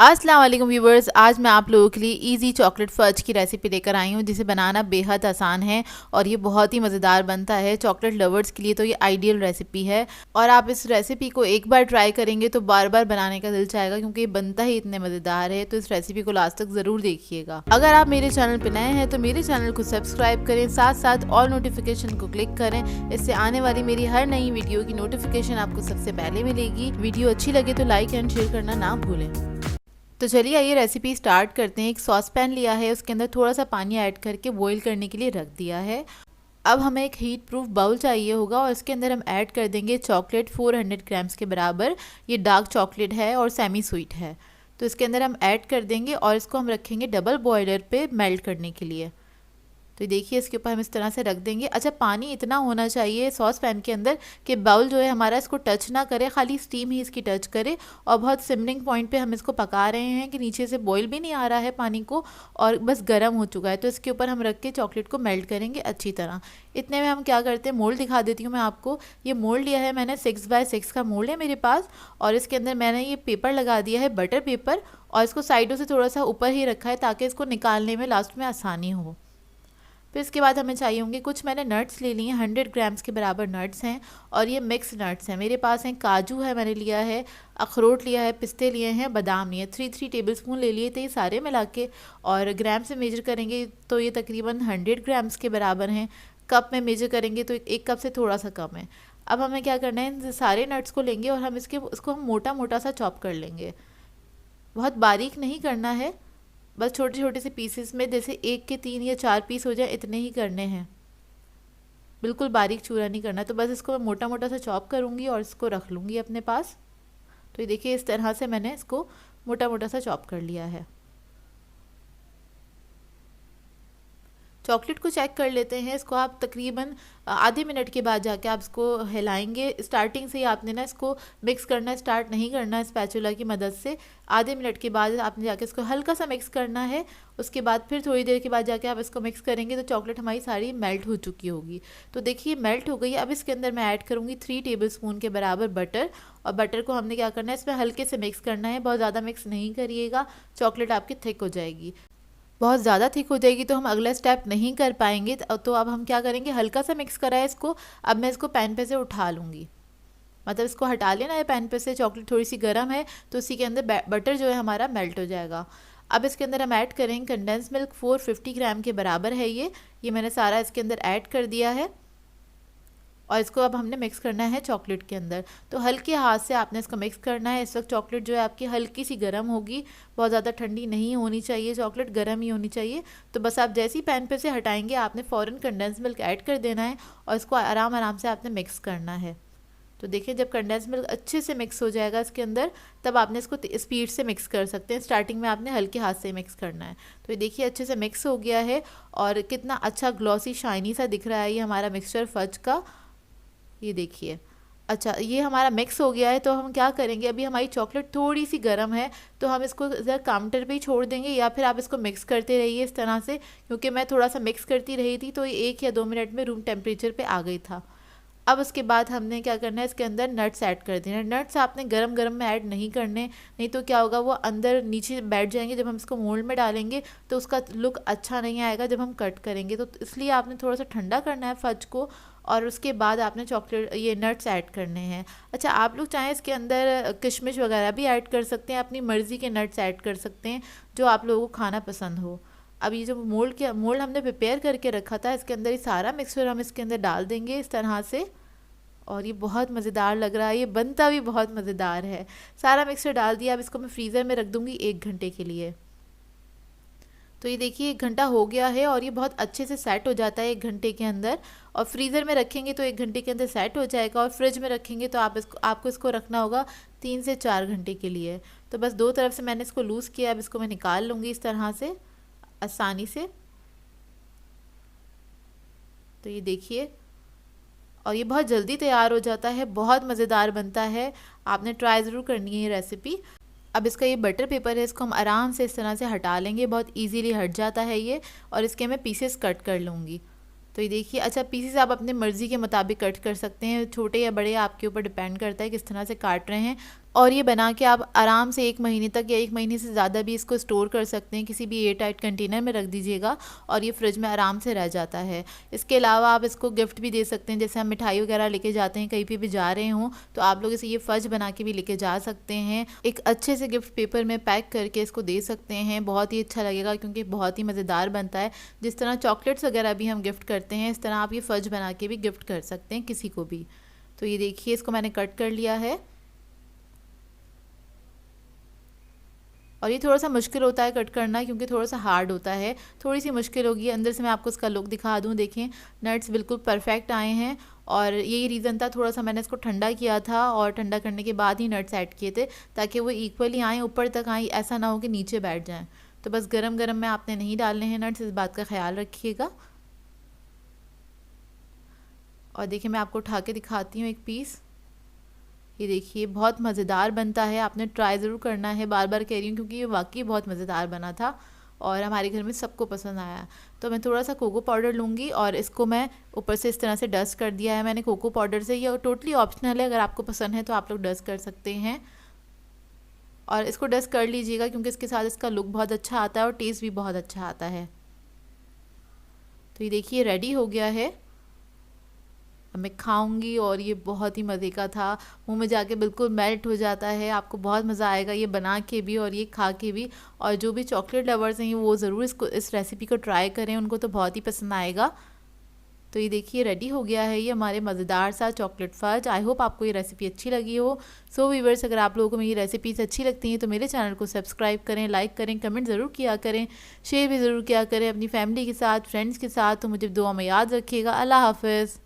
अस्सलाम वालेकुम व्यूवर्स, आज मैं आप लोगों के लिए इजी चॉकलेट फज की रेसिपी लेकर आई हूँ जिसे बनाना बेहद आसान है और ये बहुत ही मज़ेदार बनता है। चॉकलेट लवर्स के लिए तो ये आइडियल रेसिपी है और आप इस रेसिपी को एक बार ट्राई करेंगे तो बार बार बनाने का दिल चाहेगा क्योंकि ये बनता ही इतने मज़ेदार है। तो इस रेसिपी को लास्ट तक ज़रूर देखिएगा। अगर आप मेरे चैनल पर नए हैं तो मेरे चैनल को सब्सक्राइब करें, साथ साथ ऑल नोटिफिकेशन को क्लिक करें। इससे आने वाली मेरी हर नई वीडियो की नोटिफिकेशन आपको सबसे पहले मिलेगी। वीडियो अच्छी लगे तो लाइक एंड शेयर करना ना भूलें। तो चलिए आइए रेसिपी स्टार्ट करते हैं। एक सॉस पैन लिया है, उसके अंदर थोड़ा सा पानी ऐड करके बॉईल करने के लिए रख दिया है। अब हमें एक हीट प्रूफ बाउल चाहिए होगा और इसके अंदर हम ऐड कर देंगे चॉकलेट 400 ग्राम्स के बराबर। ये डार्क चॉकलेट है और सेमी स्वीट है, तो इसके अंदर हम ऐड कर देंगे और इसको हम रखेंगे डबल बॉयलर पे मेल्ट करने के लिए। तो देखिए इसके ऊपर हम इस तरह से रख देंगे। अच्छा, पानी इतना होना चाहिए सॉस पैन के अंदर कि बाउल जो है हमारा इसको टच ना करे, खाली स्टीम ही इसकी टच करे। और बहुत सिमरिंग पॉइंट पे हम इसको पका रहे हैं कि नीचे से बॉईल भी नहीं आ रहा है पानी को और बस गर्म हो चुका है। तो इसके ऊपर हम रख के चॉकलेट को मेल्ट करेंगे अच्छी तरह। इतने में हम क्या करते हैं, मोल्ड दिखा देती हूँ मैं आपको। ये मोल्ड लिया है मैंने, 6x6 का मोल्ड है मेरे पास और इसके अंदर मैंने ये पेपर लगा दिया है, बटर पेपर, और इसको साइडों से थोड़ा सा ऊपर ही रखा है ताकि इसको निकालने में लास्ट में आसानी हो। फिर इसके बाद हमें चाहिए होंगे कुछ, मैंने नट्स ले लिए हैं, 100 ग्राम्स के बराबर नट्स हैं और ये मिक्स नट्स हैं मेरे पास हैं। काजू है मैंने लिया है, अखरोट लिया है, पिस्ते लिए हैं, बादाम लिए, 3 टेबल स्पून ले लिए थे ये सारे मिला के। और ग्राम से मेजर करेंगे तो ये तकरीबन 100 ग्राम्स के बराबर हैं। कप में मेजर करेंगे तो एक कप से थोड़ा सा कम है। अब हमें क्या करना है, इन सारे नट्स को लेंगे और हम उसको हम मोटा मोटा सा चॉप कर लेंगे। बहुत बारीक नहीं करना है, बस छोटे छोटे से पीसेस में, जैसे 1 के 3 या 4 पीस हो जाए इतने ही करने हैं। बिल्कुल बारीक चूरा नहीं करना। तो बस इसको मैं मोटा मोटा सा चॉप करूँगी और इसको रख लूँगी अपने पास। तो ये देखिए इस तरह से मैंने इसको मोटा मोटा सा चॉप कर लिया है। चॉकलेट को चेक कर लेते हैं। इसको आप तकरीबन आधे मिनट के बाद जाके आप इसको हिलाएंगे। स्टार्टिंग से ही आपने ना इसको मिक्स करना स्टार्ट नहीं करना है स्पैचुला की मदद से। आधे मिनट के बाद आपने जाके इसको हल्का सा मिक्स करना है। उसके बाद फिर थोड़ी देर के बाद जाके आप इसको मिक्स करेंगे तो चॉकलेट हमारी सारी मेल्ट हो चुकी होगी। तो देखिए मेल्ट हो गई। अब इसके अंदर मैं ऐड करूँगी 3 टेबल स्पून के बराबर बटर। और बटर को हमने क्या करना है, इसमें हल्के से मिक्स करना है, बहुत ज़्यादा मिक्स नहीं करिएगा, चॉकलेट आपकी थिक हो जाएगी। बहुत ज़्यादा थिक हो जाएगी तो हम अगला स्टेप नहीं कर पाएंगे। तो अब हम क्या करेंगे, हल्का सा मिक्स करा है इसको, अब मैं इसको पैन पे से उठा लूँगी। मतलब इसको हटा लेना है पैन पे से, चॉकलेट थोड़ी सी गर्म है तो उसी के अंदर बटर जो है हमारा मेल्ट हो जाएगा। अब इसके अंदर हम ऐड करेंगे कंडेंस मिल्क, 450 ग्राम के बराबर है ये मैंने सारा इसके अंदर ऐड कर दिया है और इसको अब हमने मिक्स करना है चॉकलेट के अंदर। तो हल्के हाथ से आपने इसको मिक्स करना है। इस वक्त चॉकलेट जो है आपकी हल्की सी गर्म होगी, बहुत ज़्यादा ठंडी नहीं होनी चाहिए, चॉकलेट गर्म ही होनी चाहिए। तो बस आप जैसे ही पैन पे से हटाएंगे आपने फ़ौरन कंडेंस मिल्क ऐड कर देना है और इसको आराम आराम से आपने मिक्स करना है। तो देखिए जब कंडेंस मिल्क अच्छे से मिक्स हो जाएगा इसके अंदर, तब आपने इसको स्पीड से मिक्स कर सकते हैं। स्टार्टिंग में आपने हल्के हाथ से मिक्स करना है। तो ये देखिए अच्छे से मिक्स हो गया है और कितना अच्छा ग्लॉसी शाइनी सा दिख रहा है ये हमारा मिक्सचर फज का। ये देखिए, अच्छा ये हमारा मिक्स हो गया है। तो हम क्या करेंगे, अभी हमारी चॉकलेट थोड़ी सी गर्म है तो हम इसको ज़रा काउंटर पे ही छोड़ देंगे या फिर आप इसको मिक्स करते रहिए इस तरह से, क्योंकि मैं थोड़ा सा मिक्स करती रही थी तो ये 1 या 2 मिनट में रूम टेम्परेचर पे आ गई था। अब उसके बाद हमने क्या करना है, इसके अंदर नट्स ऐड कर देना है। नट्स आपने गरम गरम में ऐड नहीं करने, नहीं तो क्या होगा वो अंदर नीचे बैठ जाएंगे। जब हम इसको मोल्ड में डालेंगे तो उसका लुक अच्छा नहीं आएगा जब हम कट करेंगे। तो इसलिए आपने थोड़ा सा ठंडा करना है फज को और उसके बाद आपने चॉकलेट ये नट्स ऐड करने हैं। अच्छा, आप लोग चाहें इसके अंदर किशमिश वगैरह भी ऐड कर सकते हैं, अपनी मर्ज़ी के नट्स ऐड कर सकते हैं जो आप लोगों को खाना पसंद हो। अब ये जो मोल्ड हमने प्रिपेयर करके रखा था, इसके अंदर ये सारा मिक्सचर हम इसके अंदर डाल देंगे इस तरह से। और ये बहुत मज़ेदार लग रहा है, ये बनता भी बहुत मज़ेदार है। सारा मिक्सचर डाल दिया। अब इसको मैं फ्रीज़र में रख दूँगी 1 घंटे के लिए। तो ये देखिए 1 घंटा हो गया है और ये बहुत अच्छे से सेट हो जाता है 1 घंटे के अंदर। और फ्रीज़र में रखेंगे तो 1 घंटे के अंदर सेट हो जाएगा और फ्रिज में रखेंगे तो आपको इसको रखना होगा 3 से 4 घंटे के लिए। तो बस 2 तरफ से मैंने इसको लूज़ किया। अब इसको मैं निकाल लूँगी इस तरह से आसानी से। तो ये देखिए, और ये बहुत जल्दी तैयार हो जाता है, बहुत मज़ेदार बनता है। आपने ट्राई ज़रूर करनी है ये रेसिपी। अब इसका ये बटर पेपर है, इसको हम आराम से इस तरह से हटा लेंगे, बहुत इजीली हट जाता है ये। और इसके मैं पीसेस कट कर लूँगी। तो ये देखिए, अच्छा पीसेस आप अपने मर्ज़ी के मुताबिक कट कर सकते हैं, छोटे या बड़े आपके ऊपर डिपेंड करता है किस तरह से काट रहे हैं। और ये बना के आप आराम से 1 महीने तक या 1 महीने से ज़्यादा भी इसको स्टोर कर सकते हैं। किसी भी एयर टाइट कंटेनर में रख दीजिएगा और ये फ्रिज में आराम से रह जाता है। इसके अलावा आप इसको गिफ्ट भी दे सकते हैं, जैसे हम मिठाई वगैरह लेके जाते हैं, कहीं पे भी जा रहे हों तो आप लोग इसे ये फज बना के भी लेके जा सकते हैं। एक अच्छे से गिफ्ट पेपर में पैक करके इसको दे सकते हैं, बहुत ही अच्छा लगेगा क्योंकि बहुत ही मज़ेदार बनता है। जिस तरह चॉकलेट्स वगैरह भी हम गिफ्ट करते हैं, इस तरह आप ये फज बना के भी गिफ्ट कर सकते हैं किसी को भी। तो ये देखिए, इसको मैंने कट कर लिया है और ये थोड़ा सा मुश्किल होता है कट करना क्योंकि थोड़ा सा हार्ड होता है, थोड़ी सी मुश्किल होगी। अंदर से मैं आपको इसका लुक दिखा दूँ, देखें नट्स बिल्कुल परफेक्ट आए हैं और यही रीज़न था, थोड़ा सा मैंने इसको ठंडा किया था और ठंडा करने के बाद ही नट्स ऐड किए थे ताकि वो इक्वली आएँ, ऊपर तक आएँ, ऐसा ना हो कि नीचे बैठ जाएँ। तो बस गरम गरम में आपने नहीं डालने हैं नट्स, इस बात का ख्याल रखिएगा। और देखिए मैं आपको उठा के दिखाती हूँ एक पीस। ये देखिए बहुत मज़ेदार बनता है, आपने ट्राई ज़रूर करना है, बार बार कह रही हूँ क्योंकि ये वाकई बहुत मज़ेदार बना था और हमारे घर में सबको पसंद आया। तो मैं थोड़ा सा कोको पाउडर लूँगी और इसको मैं ऊपर से इस तरह से डस्ट कर दिया है मैंने कोको पाउडर से। ये टोटली ऑप्शनल है, अगर आपको पसंद है तो आप लोग डस्ट कर सकते हैं और इसको डस्ट कर लीजिएगा क्योंकि इसके साथ इसका लुक बहुत अच्छा आता है और टेस्ट भी बहुत अच्छा आता है। तो ये देखिए रेडी हो गया है, अब मैं खाऊंगी और ये बहुत ही मज़े का था, मुंह में जाके बिल्कुल मेल्ट हो जाता है। आपको बहुत मज़ा आएगा ये बना के भी और ये खा के भी। और जो भी चॉकलेट लवर्स हैं वो ज़रूर इस रेसिपी को ट्राई करें, उनको तो बहुत ही पसंद आएगा। तो ये देखिए रेडी हो गया है ये हमारे मज़ेदार सा चॉकलेट फज। आई होप आपको ये रेसिपी अच्छी लगी हो। सो व्यूअर्स, अगर आप लोगों को मेरी रेसिपीज़ अच्छी लगती हैं तो मेरे चैनल को सब्सक्राइब करें, लाइक करें, कमेंट ज़रूर किया करें, शेयर भी ज़रूर किया करें अपनी फैमिली के साथ, फ्रेंड्स के साथ। तो मुझे दुआ में याद रखिएगा। अल्लाह हाफ़िज़।